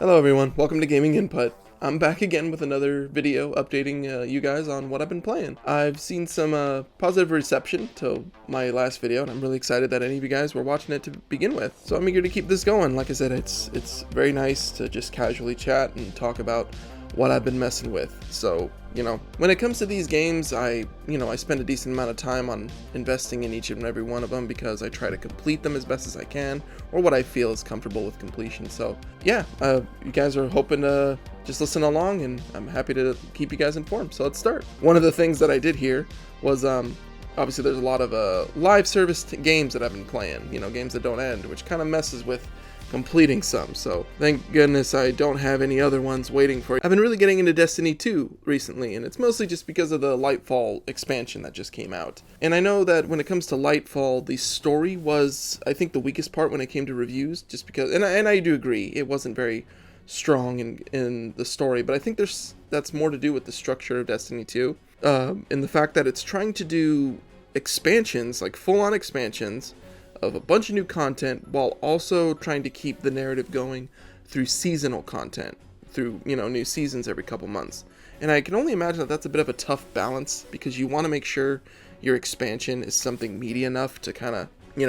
Hello everyone, welcome to Gaming Input. I'm back again with another video updating you guys on what I've been playing. I've seen some positive reception to my last video, and I'm really excited that any of you guys were watching it to begin with. So I'm eager to keep this going. Like I said, it's very nice to just casually chat and talk about what I've been messing with. So, when it comes to these games, I spend a decent amount of time on investing in each and every one of them because I try to complete them as best as I can, or what I feel is comfortable with completion. So yeah, you guys are hoping to just listen along, and I'm happy to keep you guys informed. So let's start. One of the things that I did here was obviously there's a lot of live service games that I've been playing, games that don't end, which kind of messes with completing some, so thank goodness I don't have any other ones waiting for you. I've been really getting into Destiny 2 recently, and it's mostly just because of the Lightfall expansion that just came out. And I know that when it comes to Lightfall, the story was, I think, the weakest part when it came to reviews, just because, and I do agree, it wasn't very strong in the story, but I think that's more to do with the structure of Destiny 2, and the fact that it's trying to do expansions, like full-on expansions, of a bunch of new content while also trying to keep the narrative going through seasonal content, through new seasons every couple months. And I can only imagine that that's a bit of a tough balance, because you want to make sure your expansion is something meaty enough to kind of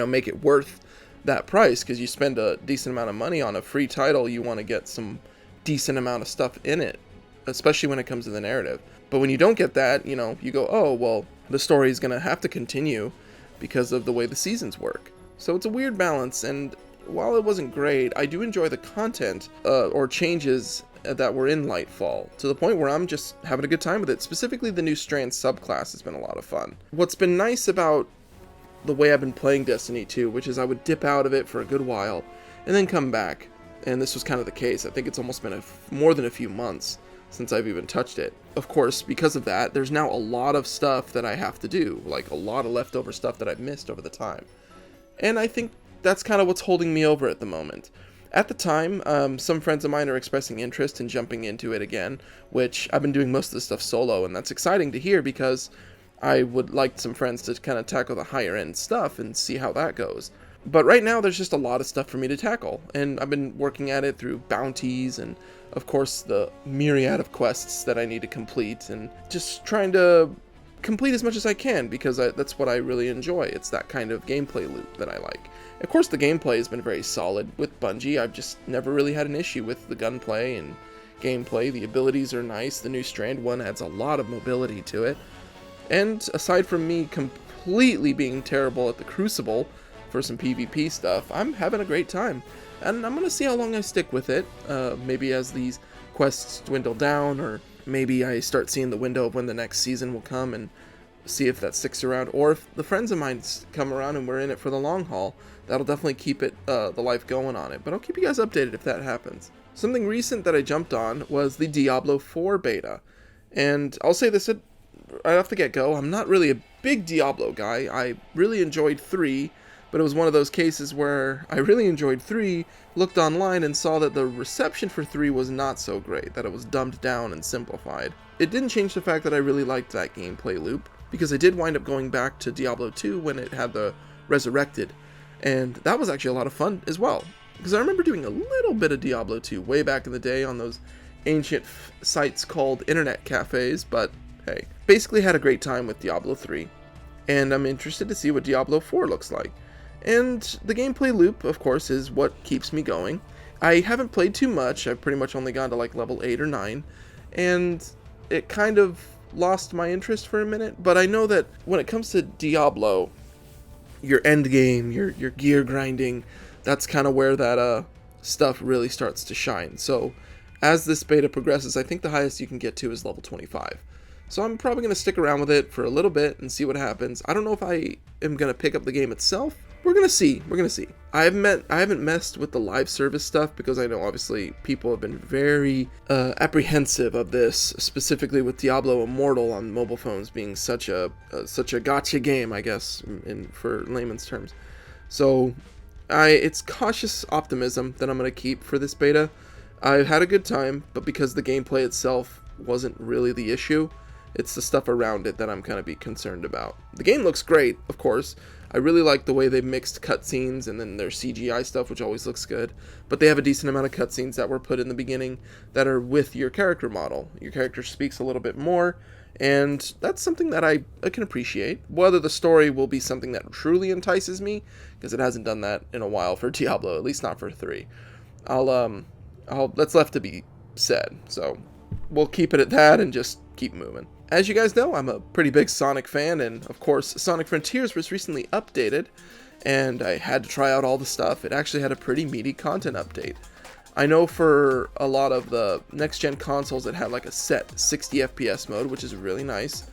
make it worth that price, because you spend a decent amount of money on a free title, you want to get some decent amount of stuff in it, especially when it comes to the narrative. But when you don't get that, you go, oh well, the story is going to have to continue because of the way the seasons work. So it's a weird balance, and while it wasn't great, I do enjoy the content or changes that were in Lightfall, to the point where I'm just having a good time with it. Specifically, the new Strand subclass has been a lot of fun. What's been nice about the way I've been playing Destiny 2, which is I would dip out of it for a good while, and then come back, and this was kind of the case. I think it's almost been more than a few months since I've even touched it. Of course, because of that, there's now a lot of stuff that I have to do, like a lot of leftover stuff that I've missed over the time. And I think that's kind of what's holding me over at the moment. At the time, some friends of mine are expressing interest in jumping into it again, which I've been doing most of the stuff solo, and that's exciting to hear because I would like some friends to kind of tackle the higher end stuff and see how that goes. But right now, there's just a lot of stuff for me to tackle, and I've been working at it through bounties and, of course, the myriad of quests that I need to complete, and just trying to complete as much as I can, because that's what I really enjoy. It's that kind of gameplay loop that I like. Of course, the gameplay has been very solid with Bungie. I've just never really had an issue with the gunplay and gameplay. The abilities are nice. The new Strand one adds a lot of mobility to it. And aside from me completely being terrible at the Crucible for some PvP stuff, I'm having a great time. And I'm going to see how long I stick with it. Maybe as these quests dwindle down, or maybe I start seeing the window of when the next season will come and see if that sticks around, or if the friends of mine come around and we're in it for the long haul. That'll definitely keep it the life going on it, but I'll keep you guys updated if that happens. Something recent that I jumped on was the Diablo 4 beta, and I'll say this right off the get-go, I'm not really a big Diablo guy. I really enjoyed 3, but it was one of those cases where I really enjoyed 3, looked online and saw that the reception for 3 was not so great, that it was dumbed down and simplified. It didn't change the fact that I really liked that gameplay loop, because I did wind up going back to Diablo 2 when it had the Resurrected, and that was actually a lot of fun as well, because I remember doing a little bit of Diablo 2 way back in the day on those ancient sites called internet cafes, but hey, basically had a great time with Diablo 3, and I'm interested to see what Diablo 4 looks like. And the gameplay loop, of course, is what keeps me going. I haven't played too much. I've pretty much only gone to like level 8 or 9, and it kind of lost my interest for a minute. But I know that when it comes to Diablo, your end game, your gear grinding, that's kind of where that stuff really starts to shine. So as this beta progresses, I think the highest you can get to is level 25. So I'm probably going to stick around with it for a little bit and see what happens. I don't know if I am going to pick up the game itself. We're going to see. I haven't messed with the live service stuff, because I know obviously people have been very apprehensive of this, specifically with Diablo Immortal on mobile phones being such a gotcha game, I guess, for layman's terms. So it's cautious optimism that I'm going to keep for this beta. I've had a good time, but because the gameplay itself wasn't really the issue, it's the stuff around it that I'm kind of be concerned about. The game looks great, of course. I really like the way they mixed cutscenes and then their CGI stuff, which always looks good. But they have a decent amount of cutscenes that were put in the beginning that are with your character model. Your character speaks a little bit more, and that's something that I can appreciate. Whether the story will be something that truly entices me, because it hasn't done that in a while for Diablo, at least not for 3. That's left to be said. So we'll keep it at that and just keep moving. As you guys know, I'm a pretty big Sonic fan, and of course, Sonic Frontiers was recently updated, and I had to try out all the stuff. It actually had a pretty meaty content update. I know for a lot of the next-gen consoles, it had like a set 60 FPS mode, which is really nice.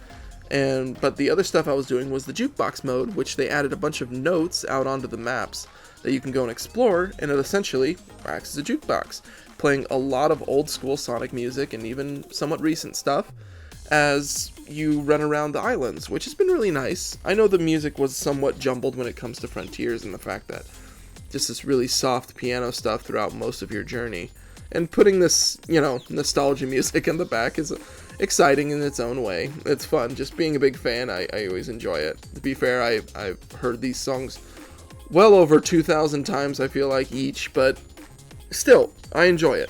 But the other stuff I was doing was the jukebox mode, which they added a bunch of notes out onto the maps that you can go and explore, and it essentially acts as a jukebox, playing a lot of old-school Sonic music and even somewhat recent stuff as you run around the islands, which has been really nice. I know the music was somewhat jumbled when it comes to Frontiers and the fact that just this really soft piano stuff throughout most of your journey. And putting this, nostalgia music in the back is exciting in its own way. It's fun. Just being a big fan, I always enjoy it. To be fair, I've heard these songs well over 2,000 times, I feel like, each, but still, I enjoy it.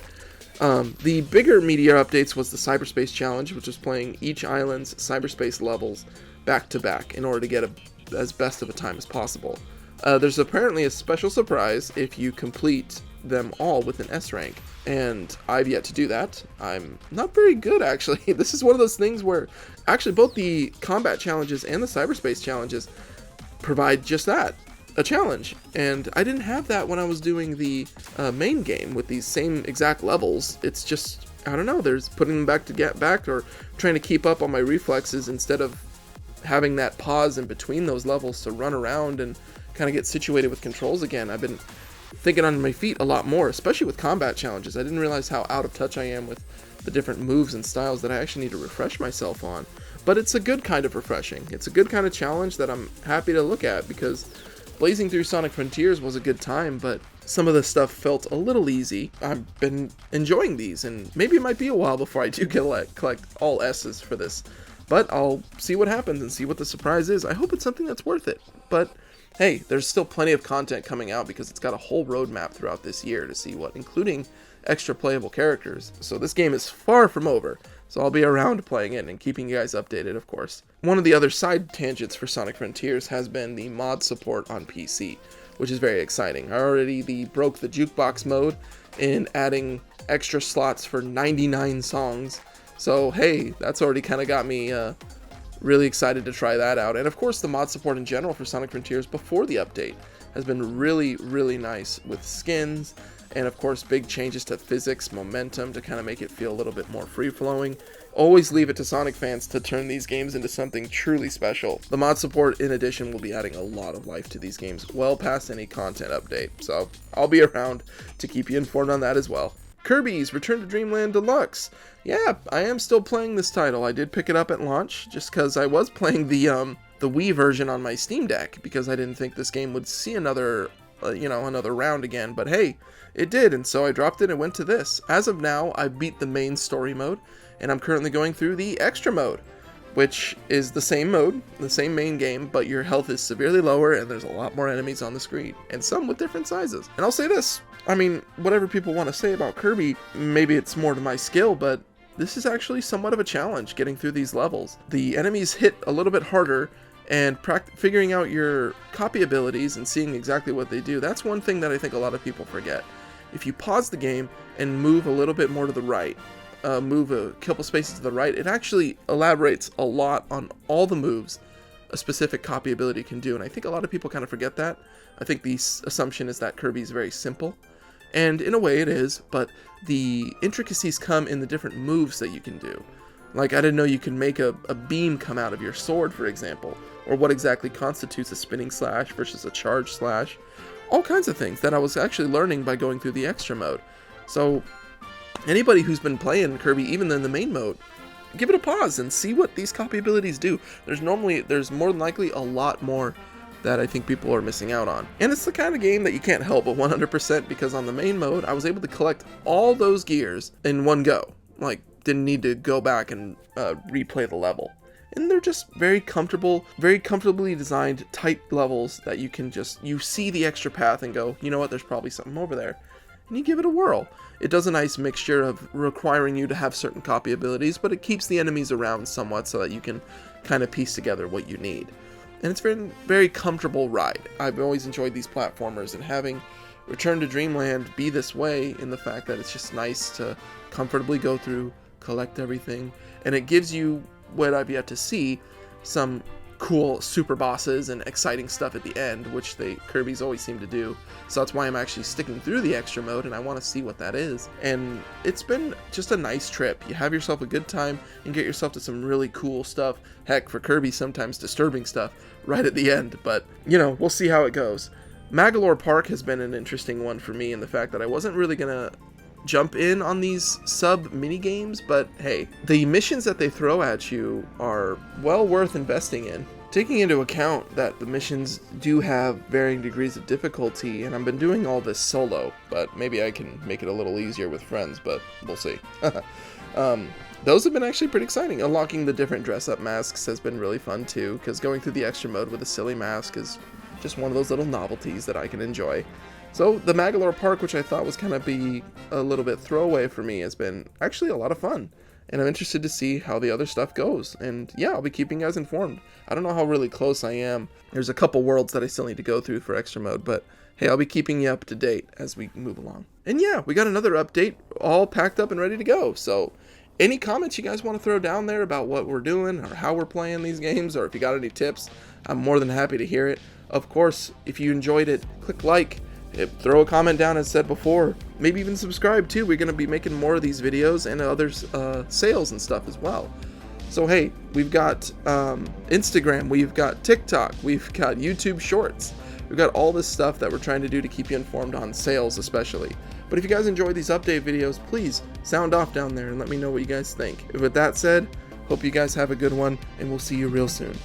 The bigger media updates was the Cyberspace Challenge, which was playing each island's cyberspace levels back to back in order to get as best of a time as possible. There's apparently a special surprise if you complete them all with an S rank, and I've yet to do that. I'm not very good, actually. This is one of those things where actually both the combat challenges and the cyberspace challenges provide just that, a challenge, and I didn't have that when I was doing the main game with these same exact levels. It's just, I don't know, there's putting them back to get back or trying to keep up on my reflexes instead of having that pause in between those levels to run around and kind of get situated with controls again. I've been thinking on my feet a lot more, especially with combat challenges. I didn't realize how out of touch I am with the different moves and styles that I actually need to refresh myself on. But it's a good kind of refreshing. It's a good kind of challenge that I'm happy to look at, because blazing through Sonic Frontiers was a good time, but some of the stuff felt a little easy. I've been enjoying these, and maybe it might be a while before I do collect all S's for this. But I'll see what happens and see what the surprise is. I hope it's something that's worth it. But hey, there's still plenty of content coming out because it's got a whole roadmap throughout this year to see what, including extra playable characters. So this game is far from over. So I'll be around playing it and keeping you guys updated, of course. One of the other side tangents for Sonic Frontiers has been the mod support on PC, which is very exciting. I already broke the jukebox mode in adding extra slots for 99 songs. So hey, that's already kind of got me really excited to try that out. And of course, the mod support in general for Sonic Frontiers before the update has been really, really nice with skins, and of course big changes to physics, momentum to kind of make it feel a little bit more free-flowing. Always leave it to Sonic fans to turn these games into something truly special. The mod support, in addition, will be adding a lot of life to these games, well past any content update, so I'll be around to keep you informed on that as well. Kirby's Return to Dreamland Deluxe. Yeah, I am still playing this title. I did pick it up at launch, just because I was playing the Wii version on my Steam Deck, because I didn't think this game would see another round again, but hey, it did, and so I dropped it and went to this. As of now, I beat the main story mode, and I'm currently going through the extra mode, which is the same mode, the same main game, but your health is severely lower, and there's a lot more enemies on the screen, and some with different sizes. And I'll say this, I mean, whatever people want to say about Kirby, maybe it's more to my skill, but this is actually somewhat of a challenge getting through these levels. The enemies hit a little bit harder, and figuring out your copy abilities and seeing exactly what they do, that's one thing that I think a lot of people forget. If you pause the game and move a little bit more to the right, move a couple spaces to the right, it actually elaborates a lot on all the moves a specific copy ability can do, and I think a lot of people kind of forget that. I think the assumption is that Kirby is very simple, and in a way it is, but the intricacies come in the different moves that you can do. Like, I didn't know you can make a beam come out of your sword, for example, or what exactly constitutes a spinning slash versus a charge slash. All kinds of things that I was actually learning by going through the extra mode. So anybody who's been playing Kirby, even in the main mode, give it a pause and see what these copy abilities do. There's more than likely a lot more that I think people are missing out on. And it's the kind of game that you can't help but 100%, because on the main mode, I was able to collect all those gears in one go. Like, didn't need to go back and replay the level. and they're just very comfortable, very comfortably designed, tight levels that you can you see the extra path and go, you know what, there's probably something over there, and you give it a whirl. It does a nice mixture of requiring you to have certain copy abilities, but it keeps the enemies around somewhat so that you can kind of piece together what you need. And it's been a very comfortable ride. I've always enjoyed these platformers, and having Return to Dreamland be this way in the fact that it's just nice to comfortably go through, collect everything, and it gives you what I've yet to see, some cool super bosses and exciting stuff at the end, which Kirby's always seem to do. So that's why I'm actually sticking through the extra mode, and I want to see what that is. And it's been just a nice trip. You have yourself a good time and get yourself to some really cool stuff. Heck, for Kirby, sometimes disturbing stuff right at the end, but you know, we'll see how it goes. Magalore Park has been an interesting one for me in the fact that I wasn't really gonna jump in on these sub mini games, but hey, the missions that they throw at you are well worth investing in. Taking into account that the missions do have varying degrees of difficulty, and I've been doing all this solo, but maybe I can make it a little easier with friends, but we'll see. Those have been actually pretty exciting. Unlocking the different dress-up masks has been really fun too, because going through the extra mode with a silly mask is just one of those little novelties that I can enjoy. So the Magalore Park, which I thought was kind of be a little bit throwaway for me, has been actually a lot of fun. And I'm interested to see how the other stuff goes. And yeah, I'll be keeping you guys informed. I don't know how really close I am. There's a couple worlds that I still need to go through for extra mode, but hey, I'll be keeping you up to date as we move along. And yeah, we got another update all packed up and ready to go. So any comments you guys want to throw down there about what we're doing or how we're playing these games, or if you got any tips, I'm more than happy to hear it. Of course, if you enjoyed it, click like. Throw a comment down as said before. Maybe even subscribe too. We're going to be making more of these videos and other sales and stuff as well. So hey, we've got Instagram, we've got TikTok, we've got YouTube Shorts. We've got all this stuff that we're trying to do to keep you informed on sales especially. But if you guys enjoy these update videos, please sound off down there and let me know what you guys think. With that said, hope you guys have a good one, and we'll see you real soon.